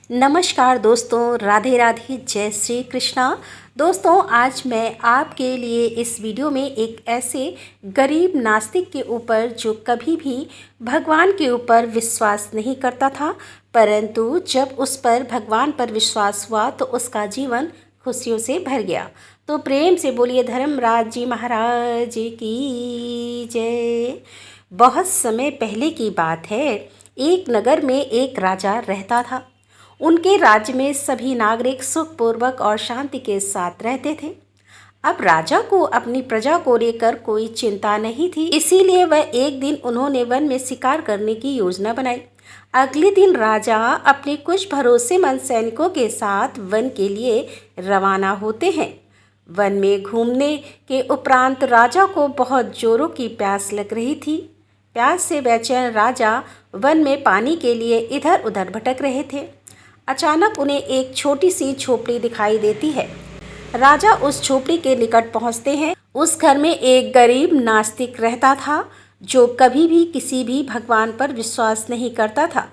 नमस्कार दोस्तों, राधे राधे, जय श्री कृष्णा। दोस्तों, आज मैं आपके लिए इस वीडियो में एक ऐसे गरीब नास्तिक के ऊपर जो कभी भी भगवान के ऊपर विश्वास नहीं करता था, परंतु जब उस पर भगवान पर विश्वास हुआ तो उसका जीवन खुशियों से भर गया। तो प्रेम से बोलिए धर्मराज जी महाराज की जय। बहुत समय पहले की बात है। एक नगर में एक राजा रहता था। उनके राज्य में सभी नागरिक सुखपूर्वक और शांति के साथ रहते थे। अब राजा को अपनी प्रजा को लेकर कोई चिंता नहीं थी, इसीलिए वह एक दिन उन्होंने वन में शिकार करने की योजना बनाई। अगले दिन राजा अपने कुछ भरोसेमंद सैनिकों के साथ वन के लिए रवाना होते हैं। वन में घूमने के उपरांत राजा को बहुत जोरों की प्यास लग रही थी। प्यास से बेचैन राजा वन में पानी के लिए इधर उधर भटक रहे थे। अचानक उन्हें एक छोटी सी झोपड़ी दिखाई देती है। राजा उस झोपड़ी के निकट पहुंचते हैं। उस घर में एक गरीब नास्तिक रहता था जो कभी भी किसी भी भगवान पर विश्वास नहीं करता था।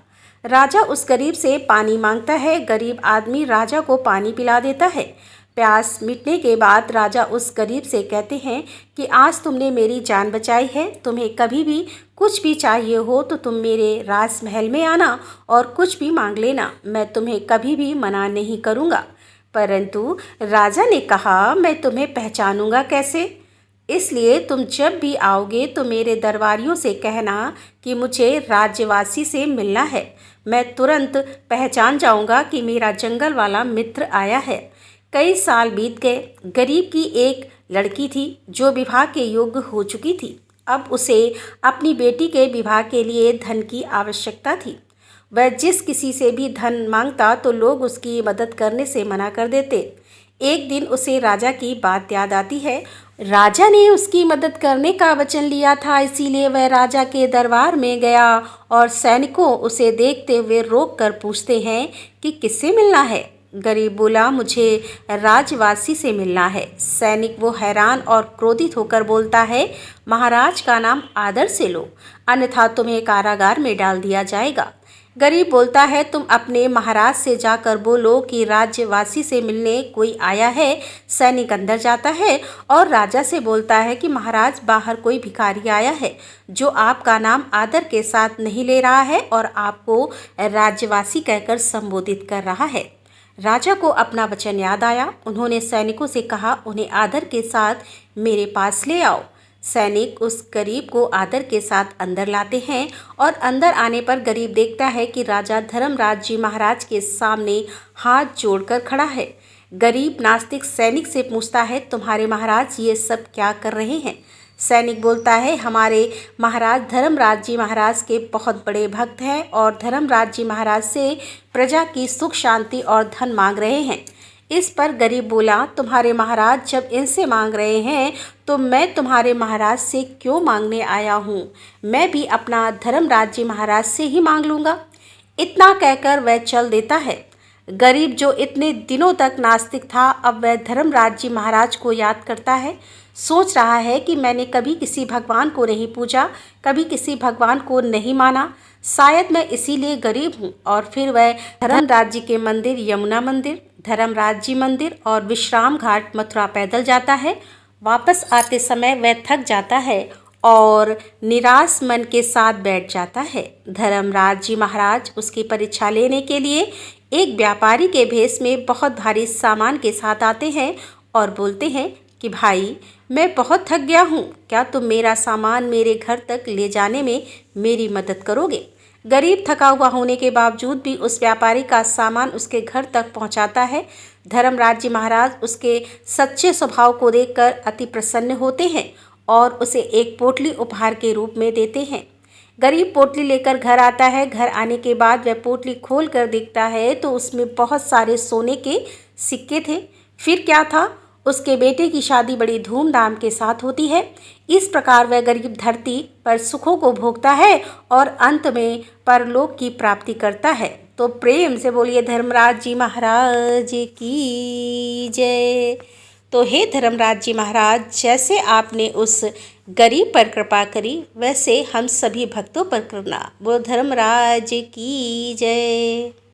राजा उस गरीब से पानी मांगता है। गरीब आदमी राजा को पानी पिला देता है। प्यास मिटने के बाद राजा उस गरीब से कहते हैं कि आज तुमने मेरी जान बचाई है। तुम्हें कभी भी कुछ भी चाहिए हो तो तुम मेरे राजमहल में आना और कुछ भी मांग लेना, मैं तुम्हें कभी भी मना नहीं करूँगा। परंतु राजा ने कहा, मैं तुम्हें पहचानूंगा कैसे? इसलिए तुम जब भी आओगे तो मेरे दरबारियों से कहना कि मुझे राज्यवासी से मिलना है। मैं तुरंत पहचान जाऊंगा कि मेरा जंगल वाला मित्र आया है। कई साल बीत गए। गरीब की एक लड़की थी जो विवाह के योग्य हो चुकी थी। अब उसे अपनी बेटी के विवाह के लिए धन की आवश्यकता थी। वह जिस किसी से भी धन मांगता तो लोग उसकी मदद करने से मना कर देते। एक दिन उसे राजा की बात याद आती है। राजा ने उसकी मदद करने का वचन लिया था, इसीलिए वह राजा के दरबार में गया और सैनिकों उसे देखते हुए रोक कर पूछते हैं कि किससे मिलना है। गरीब बोला, मुझे राजवासी से मिलना है। सैनिक वो हैरान और क्रोधित होकर बोलता है, महाराज का नाम आदर से लो, अन्यथा तुम्हें कारागार में डाल दिया जाएगा। गरीब बोलता है, तुम अपने महाराज से जाकर बोलो कि राज्यवासी से मिलने कोई आया है। सैनिक अंदर जाता है और राजा से बोलता है कि महाराज, बाहर कोई भिखारी आया है जो आपका नाम आदर के साथ नहीं ले रहा है और आपको राज्यवासी कहकर संबोधित कर रहा है। राजा को अपना वचन याद आया। उन्होंने सैनिकों से कहा, उन्हें आदर के साथ मेरे पास ले आओ। सैनिक उस गरीब को आदर के साथ अंदर लाते हैं और अंदर आने पर गरीब देखता है कि राजा धर्मराज जी महाराज के सामने हाथ जोड़कर खड़ा है। गरीब नास्तिक सैनिक से पूछता है, तुम्हारे महाराज ये सब क्या कर रहे हैं? सैनिक बोलता है, हमारे महाराज धर्मराज जी महाराज के बहुत बड़े भक्त हैं और धर्मराज जी महाराज से प्रजा की सुख शांति और धन मांग रहे हैं। इस पर गरीब बोला, तुम्हारे महाराज जब इनसे मांग रहे हैं तो मैं तुम्हारे महाराज से क्यों मांगने आया हूँ? मैं भी अपना धर्मराज जी महाराज से ही मांग लूँगा। इतना कहकर वह चल देता है। गरीब जो इतने दिनों तक नास्तिक था, अब वह धर्मराज जी महाराज को याद करता है। सोच रहा है कि मैंने कभी किसी भगवान को नहीं पूजा, कभी किसी भगवान को नहीं माना, शायद मैं इसीलिए गरीब हूँ। और फिर वह धर्मराज जी के मंदिर, यमुना मंदिर, धर्मराज जी मंदिर और विश्राम घाट मथुरा पैदल जाता है। वापस आते समय वह थक जाता है और निराश मन के साथ बैठ जाता है। धर्मराज जी महाराज उसकी परीक्षा लेने के लिए एक व्यापारी के भेष में बहुत भारी सामान के साथ आते हैं और बोलते हैं कि भाई, मैं बहुत थक गया हूँ, क्या तुम मेरा सामान मेरे घर तक ले जाने में मेरी मदद करोगे? गरीब थका हुआ होने के बावजूद भी उस व्यापारी का सामान उसके घर तक पहुँचाता है। धर्मराज जी महाराज उसके सच्चे स्वभाव को देखकर अति प्रसन्न होते हैं और उसे एक पोटली उपहार के रूप में देते हैं। गरीब पोटली लेकर घर आता है। घर आने के बाद वह पोटली खोल कर देखता है तो उसमें बहुत सारे सोने के सिक्के थे। फिर क्या था, उसके बेटे की शादी बड़ी धूमधाम के साथ होती है। इस प्रकार वह गरीब धरती पर सुखों को भोगता है और अंत में परलोक की प्राप्ति करता है। तो प्रेम से बोलिए धर्मराज जी महाराज की जय। तो हे धर्मराज जी महाराज, जैसे आपने उस गरीब पर कृपा करी वैसे हम सभी भक्तों पर करना। वो धर्मराज की जय।